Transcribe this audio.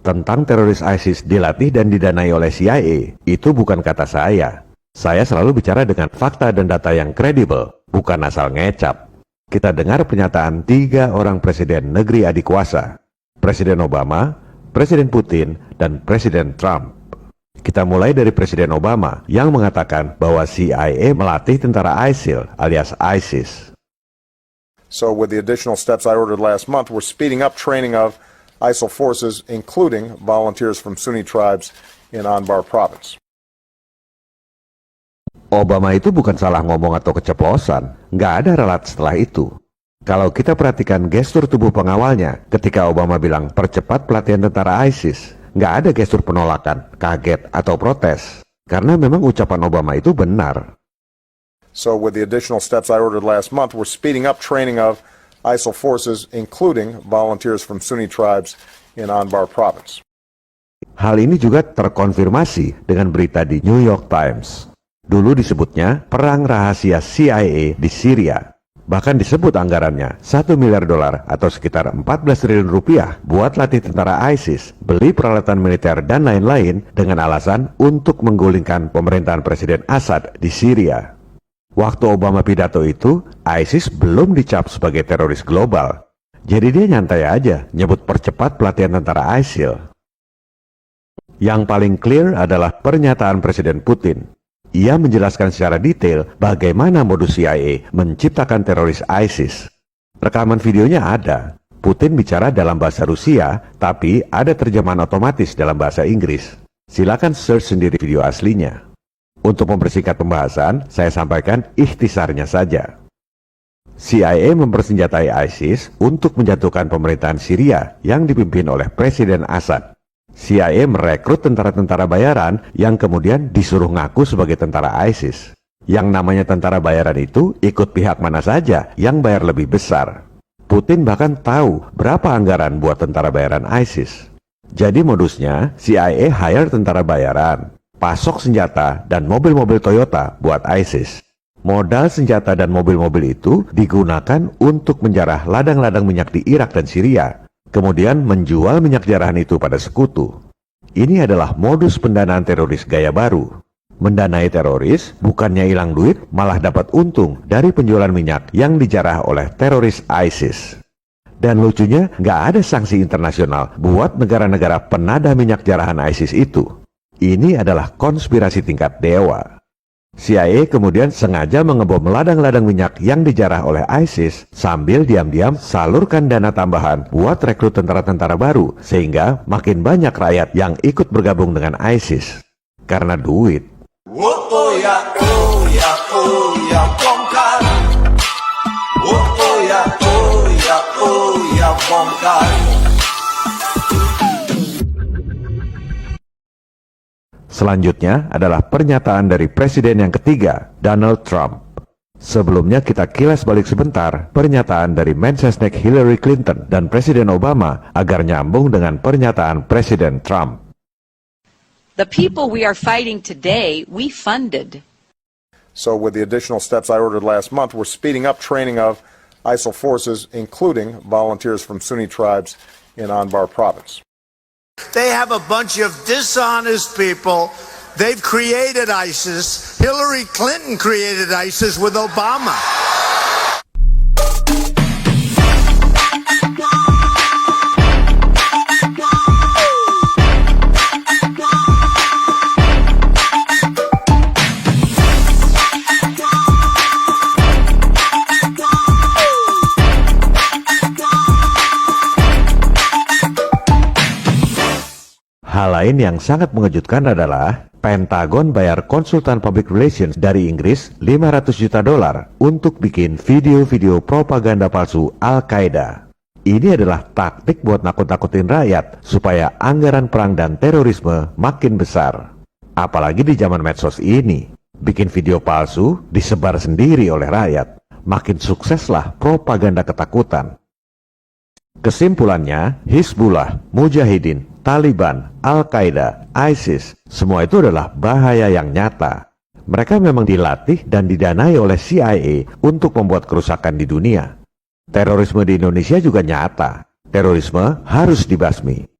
Tentang teroris ISIS dilatih dan didanai oleh CIA, itu bukan kata saya. Saya selalu bicara dengan fakta dan data yang kredibel, bukan asal ngecap. Kita dengar pernyataan 3 orang presiden negeri adikuasa. Presiden Obama, Presiden Putin, dan Presiden Trump. Kita mulai dari Presiden Obama yang mengatakan bahwa CIA melatih tentara ISIL alias ISIS. So with the additional steps I ordered last month, we're speeding up training of ISIL forces, including volunteers from Sunni tribes in Anbar province. Obama itu bukan salah ngomong atau keceplosan, nggak ada ralat setelah itu. Kalau kita perhatikan gestur tubuh pengawalnya ketika Obama bilang percepat pelatihan tentara ISIS, nggak ada gestur penolakan, kaget, atau protes. Karena memang ucapan Obama itu benar. So with the additional steps I ordered last month, we're speeding up training of ISIL forces, including volunteers from Sunni tribes in Anbar province. Hal ini juga terkonfirmasi dengan berita di New York Times. Dulu disebutnya perang rahasia CIA di Syria. Bahkan disebut anggarannya $1 miliar atau sekitar 14 triliun rupiah buat latih tentara ISIS, beli peralatan militer dan lain-lain dengan alasan untuk menggulingkan pemerintahan Presiden Assad di Syria. Waktu Obama pidato itu, ISIS belum dicap sebagai teroris global. Jadi dia nyantai aja nyebut percepat pelatihan tentara ISIL. Yang paling clear adalah pernyataan Presiden Putin. Ia menjelaskan secara detail bagaimana modus CIA menciptakan teroris ISIS. Rekaman videonya ada. Putin bicara dalam bahasa Rusia, tapi ada terjemahan otomatis dalam bahasa Inggris. Silakan search sendiri video aslinya. Untuk mempersingkat pembahasan, saya sampaikan ikhtisarnya saja. CIA mempersenjatai ISIS untuk menjatuhkan pemerintahan Syria yang dipimpin oleh Presiden Assad. CIA merekrut tentara-tentara bayaran yang kemudian disuruh ngaku sebagai tentara ISIS. Yang namanya tentara bayaran itu ikut pihak mana saja yang bayar lebih besar. Putin bahkan tahu berapa anggaran buat tentara bayaran ISIS. Jadi modusnya CIA hire tentara bayaran, pasok senjata dan mobil-mobil Toyota buat ISIS. Modal senjata dan mobil-mobil itu digunakan untuk menjarah ladang-ladang minyak di Irak dan Syria, kemudian menjual minyak jarahan itu pada sekutu. Ini adalah modus pendanaan teroris gaya baru. Mendanai teroris bukannya hilang duit, malah dapat untung dari penjualan minyak yang dijarah oleh teroris ISIS. Dan lucunya, nggak ada sanksi internasional buat negara-negara penadah minyak jarahan ISIS itu. Ini adalah konspirasi tingkat dewa. CIA kemudian sengaja mengebom ladang-ladang minyak yang dijarah oleh ISIS sambil diam-diam salurkan dana tambahan buat rekrut tentara-tentara baru, sehingga makin banyak rakyat yang ikut bergabung dengan ISIS. Karena duit. Selanjutnya adalah pernyataan dari presiden yang ketiga, Donald Trump. Sebelumnya kita kilas balik sebentar pernyataan dari Mensesnek Hillary Clinton dan Presiden Obama agar nyambung dengan pernyataan Presiden Trump. The people we are fighting today, we funded. So with the additional steps I ordered last month, we're speeding up training of ISIL forces, including volunteers from Sunni tribes in Anbar province. They have a bunch of dishonest people. They've created ISIS. Hillary Clinton created ISIS with Obama. Hal lain yang sangat mengejutkan adalah Pentagon bayar konsultan public relations dari Inggris $500 juta untuk bikin video-video propaganda palsu Al-Qaeda. Ini adalah taktik buat nakut-nakutin rakyat supaya anggaran perang dan terorisme makin besar. Apalagi di zaman medsos ini, bikin video palsu disebar sendiri oleh rakyat. Makin sukseslah propaganda ketakutan. Kesimpulannya, Hizbullah, Mujahidin, Taliban, Al-Qaeda, ISIS, semua itu adalah bahaya yang nyata. Mereka memang dilatih dan didanai oleh CIA untuk membuat kerusakan di dunia. Terorisme di Indonesia juga nyata. Terorisme harus dibasmi.